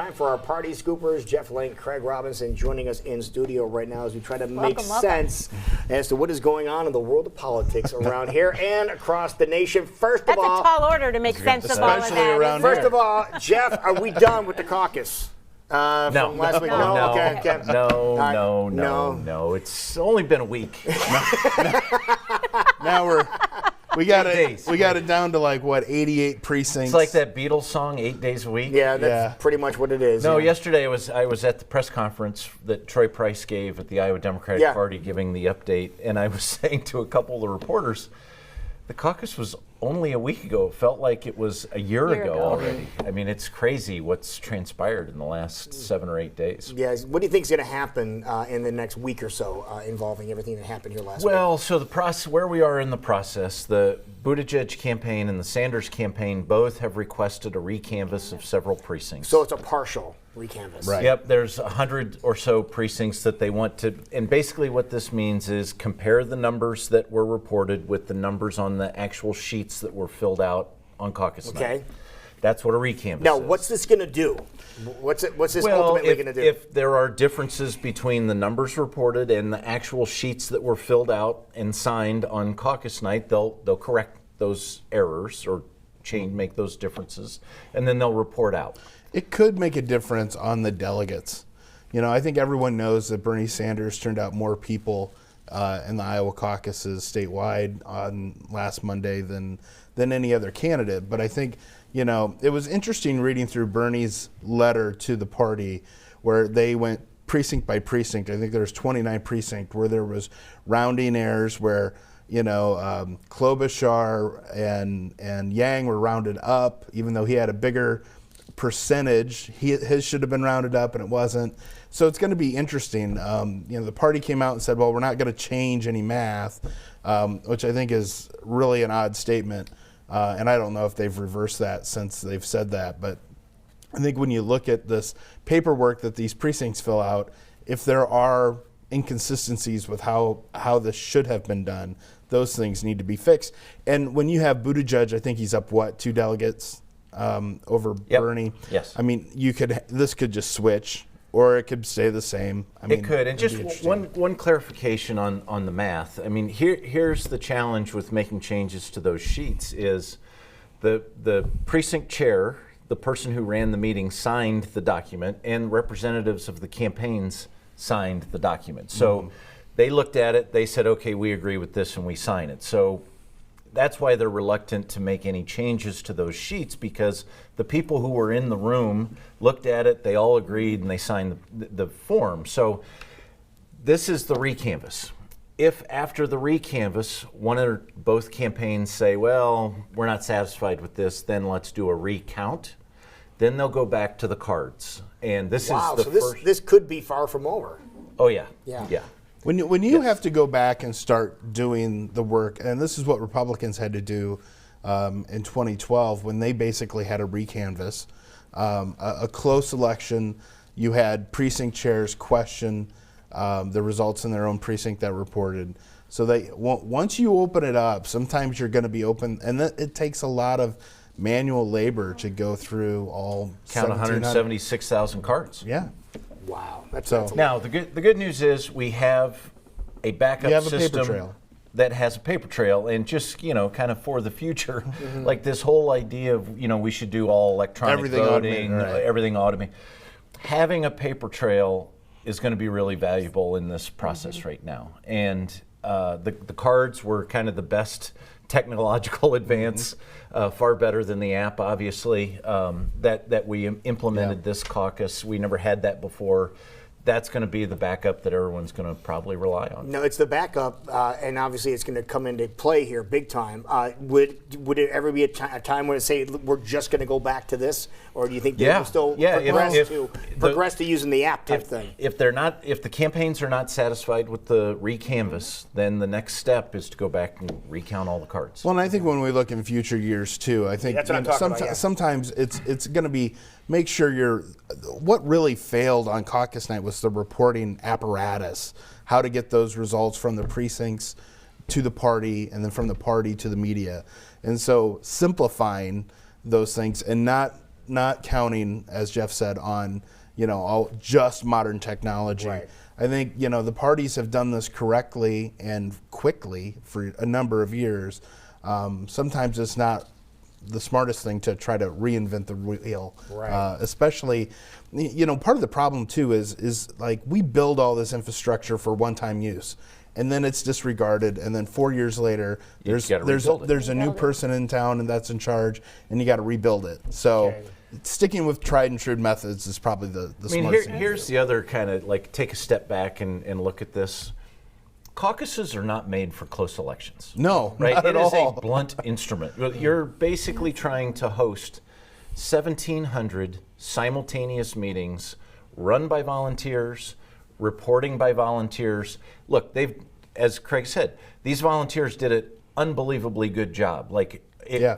Time for our party scoopers. Jeff Lane, Craig Robinson joining us in studio right now as we try to make sense as to what is going on in the world of politics around here and across the nation. First of all, that's a tall order to make sense of all of that. First of all, Jeff, are we done with the caucus? From last week? No. Okay. No. It's only been a week. Now we got it down to like what, 88 precincts. It's like that Beatles song, 8 days a week. Yeah, that's pretty much what it is. No, yesterday I was at the press conference that Troy Price gave at the Iowa Democratic Party, giving the update, and I was saying to a couple of the reporters, the caucus was only a week ago. It felt like it was a year ago already. I mean, it's crazy what's transpired in the last 7 or 8 days. Yeah. What do you think is going to happen in the next week or so involving everything that happened here last week? Well, so the process, where we are in the process, the Buttigieg campaign and the Sanders campaign both have requested a recanvass of several precincts. So it's a partial recanvass. Right. Yep, there's 100 or so precincts that they want to, and basically what this means is compare the numbers that were reported with the numbers on the actual sheets that were filled out on caucus night. That's what a recanvass Now, is. what's this going to do? What's this ultimately going to do? If there are differences between the numbers reported and the actual sheets that were filled out and signed on caucus night, they'll correct those errors or make those differences, and then they'll report out. It could make a difference on the delegates. You know, I think everyone knows that Bernie Sanders turned out more people in the Iowa caucuses statewide on last Monday than any other candidate. But I think, you know, it was interesting reading through Bernie's letter to the party where they went precinct by precinct. I think there was 29 precincts where there was rounding errors where, you know, Klobuchar and Yang were rounded up, even though he had a bigger percentage. His should have been rounded up and it wasn't. So it's going to be interesting. You know, the party came out and said, well, we're not going to change any math, which I think is really an odd statement. And I don't know if they've reversed that since they've said that. But I think when you look at this paperwork that these precincts fill out, if there are inconsistencies with how this should have been done, those things need to be fixed. And when you have Buttigieg, I think he's up, 2 delegates over Bernie. Yes. I mean, this could just switch, or it could stay the same. I mean, it could. And just one clarification on the math. I mean, here's the challenge with making changes to those sheets is the precinct chair, the person who ran the meeting, signed the document, and representatives of the campaigns signed the document. So they looked at it, they said, okay, we agree with this, and we sign it. So that's why they're reluctant to make any changes to those sheets, because the people who were in the room looked at it, they all agreed, and they signed the form. So this is the recanvass. If after the recanvass, one or both campaigns say, well, we're not satisfied with this, then let's do a recount, then they'll go back to the cards. And this is the first. This could be far from over. Oh, yeah. Yeah. When you have to go back and start doing the work, and this is what Republicans had to do in 2012 when they basically had a recanvass, a close election. You had precinct chairs question the results in their own precinct that reported. So once you open it up, sometimes you're going to be open, and it takes a lot of manual labor to go through all count 176,000 cards. Yeah. Wow. Now the good news is we have a backup system paper trail that has a paper trail, and just kind of for the future, like this whole idea of we should do all electronic voting, everything automated. Having a paper trail is going to be really valuable in this process right now, and the cards were kind of the best technological advance, far better than the app, obviously, that we implemented this caucus. We never had that before. That's going to be the backup that everyone's going to probably rely on. No, it's the backup, and obviously it's going to come into play here big time. Would it ever be a time when it say we're just going to go back to this, or do you think they will still progress to using the app type thing? If the campaigns are not satisfied with the recanvass, then the next step is to go back and recount all the cards. Well, and I think when we look in future years too, I think sometimes it's going to be make sure what really failed on caucus night was the reporting apparatus, how to get those results from the precincts to the party and then from the party to the media. And so simplifying those things and not not counting, as Jeff said, on all just modern technology. Right. I think the parties have done this correctly and quickly for a number of years. Sometimes it's not the smartest thing to try to reinvent the wheel, right. Especially, part of the problem too is like we build all this infrastructure for one-time use, and then it's disregarded, and then 4 years later, there's a new person in town and that's in charge, and you got to rebuild it. So. Okay. Sticking with tried and true methods is probably the smartest thing. Here's the other kind of take a step back and look at this. Caucuses are not made for close elections. No, right? Not at all. It is a blunt instrument. You're basically trying to host 1,700 simultaneous meetings run by volunteers, reporting by volunteers. Look, as Craig said, these volunteers did an unbelievably good job.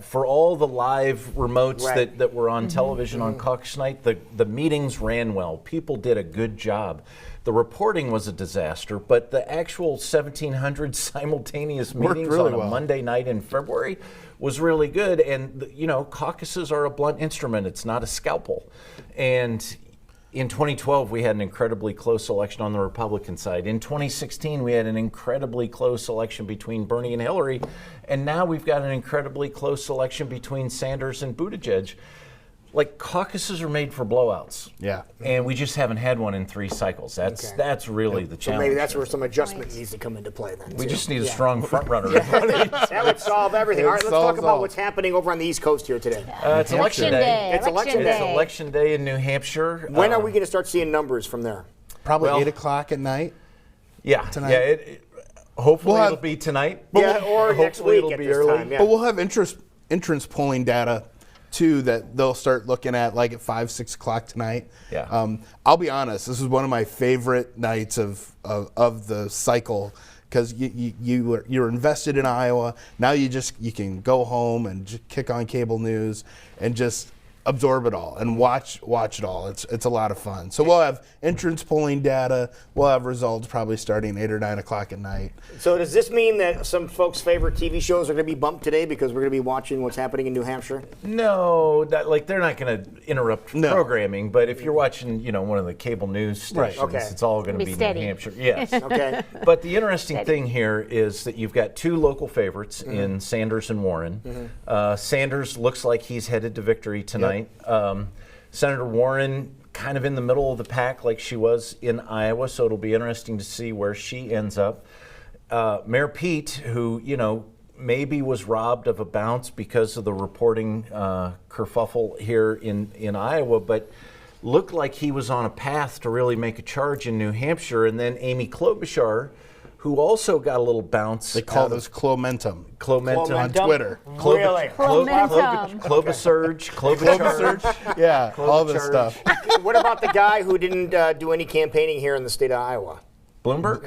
For all the live remotes right. that were on television on caucus night, the meetings ran well. People did a good job. The reporting was a disaster, but the actual 1,700 simultaneous meetings really on a Monday night in February was really good. And, caucuses are a blunt instrument. It's not a scalpel. And in 2012, we had an incredibly close election on the Republican side. In 2016, we had an incredibly close election between Bernie and Hillary. And now we've got an incredibly close election between Sanders and Buttigieg. Caucuses are made for blowouts. Yeah. And we just haven't had one in 3 cycles. That's really the challenge. So maybe that's where some adjustment needs to come into play then. We just need a strong front runner. That would solve everything. All right, let's talk about what's happening over on the East Coast here today. It's election day. It's election day. It's election day in New Hampshire. When are we going to start seeing numbers from there? Probably 8 o'clock at night. Yeah. Tonight. Yeah. Hopefully it'll be tonight. Or next week it'll at be this early. time. Yeah. But we'll have entrance polling data too that they'll start looking at at 5, 6 o'clock tonight. Yeah. I'll be honest, this is one of my favorite nights of the cycle because you're invested in Iowa. Now you can go home and just kick on cable news and just absorb it all and watch it all. It's a lot of fun. So we'll have entrance polling data. We'll have results probably starting 8 or 9 o'clock at night. So does this mean that some folks' favorite TV shows are going to be bumped today because we're going to be watching what's happening in New Hampshire? No, they're not going to interrupt programming. But if you're watching, one of the cable news stations, it's all going to be steady. New Hampshire. Yes. Okay. But the interesting thing here is that you've got 2 local favorites in Sanders and Warren. Sanders looks like he's headed to victory tonight. Senator Warren kind of in the middle of the pack like she was in Iowa, so it'll be interesting to see where she ends up. Mayor Pete, who, maybe was robbed of a bounce because of the reporting kerfuffle here in Iowa, but looked like he was on a path to really make a charge in New Hampshire. And then Amy Klobuchar, who also got a little bounce. They call this Clomentum. Clomentum on Twitter. Really? Clobasurge, Klobuchar. Yeah, all this stuff. What about the guy who didn't do any campaigning here in the state of Iowa? Bloomberg?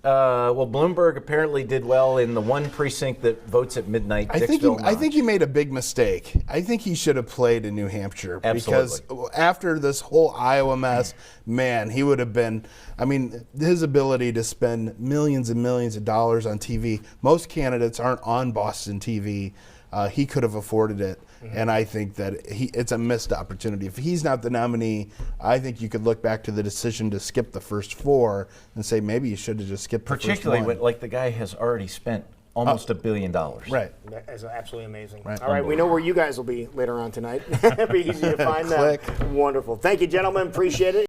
Well, Bloomberg apparently did well in the one precinct that votes at midnight, I think he made a big mistake. I think he should have played in New Hampshire. Absolutely. Because after this whole Iowa mess, man, he would have been, his ability to spend millions and millions of dollars on TV, most candidates aren't on Boston TV. He could have afforded it. And I think that it's a missed opportunity. If he's not the nominee, I think you could look back to the decision to skip the first 4 and say maybe you should have just skipped the first 1. Particularly when the guy has already spent almost $1 billion. Right. That is absolutely amazing. Right. All right, we know where you guys will be later on tonight. It'll be easy to find that. Wonderful. Thank you, gentlemen. Appreciate it.